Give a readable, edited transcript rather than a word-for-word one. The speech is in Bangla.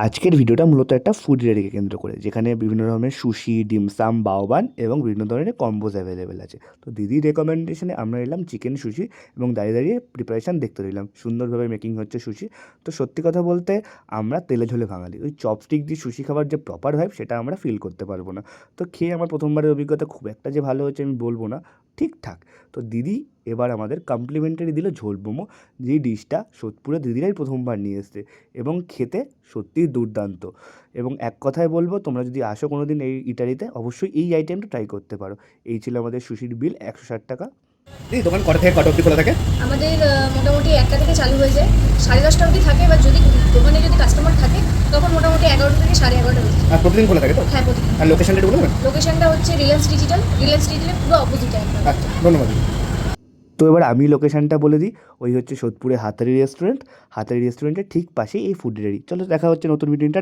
আজকের ভিডিওটা মূলত একটা ফুড রেডিকে কেন্দ্র করে, যেখানে বিভিন্ন ধরনের সুশি, ডিমসাম, বাওবান এবং বিভিন্ন ধরনের কম্বোজ অ্যাভেলেবেল আছে। তো দিদির রেকমেন্ডেশনে আমরা এলাম চিকেন সুশি এবং দাঁড়িয়ে দাঁড়িয়ে প্রিপারেশান দেখতে রইলাম। সুন্দরভাবে মেকিং হচ্ছে সুশি। তো সত্যি কথা বলতে আমরা তেলে ঝোলে বাঙালি, ওই চপস্টিক দিয়ে সুশি খাবার যে প্রপার ভাইব সেটা আমরা ফিল করতে পারবো না। তো খেয়ে আমার প্রথমবারের অভিজ্ঞতা খুব একটা যে ভালো হয়েছে আমি বলবো না, ঠিকঠাক। তো দিদি এবার আমাদের কমপ্লিমেন্টারি দিল ঝোল মোমো, যেই ডিশটা সোদপুরে দিদিরাই প্রথমবার নিয়ে এসছে এবং খেতে সত্যিই দুর্দান্ত। এবং এক কথায় বলবো, তোমরা যদি আসো কোনো দিন এই ইটালিতে, অবশ্যই এই আইটেমটা ট্রাই করতে পারো। এই ছিল আমাদের সুশির বিল, 160 টাকা। দিদি দোকান কটা থেকে কটা অবধি খোলা থাকে? আমাদের মোটামুটি 1টা থেকে চালু হয়ে যায়, 10:30টা অবধি থাকে। এবার যদি দোকানে যদি কাস্টমার থাকে তখন মোটামুটি 11টা থেকে 11:30 অবধি। আর প্রতিদিন খোলা থাকে তো? হ্যাঁ, প্রতিদিন। আর লোকেশনটা একটু বলে দেবেন? লোকেশনটা হচ্ছে রিলায়েন্স ডিজিটাল পুরো অপোজিটে একদম। আচ্ছা, ধন্যবাদ দিদি। তো এবার আমি লোকেশানটা বলে দিই, ওই হচ্ছে সোদপুরে হাতারি রেস্টুরেন্ট। হাতারি রেস্টুরেন্টের ঠিক পাশেই এই ফুড রেডি। চলো দেখা হচ্ছে নতুন ভিডিওটা।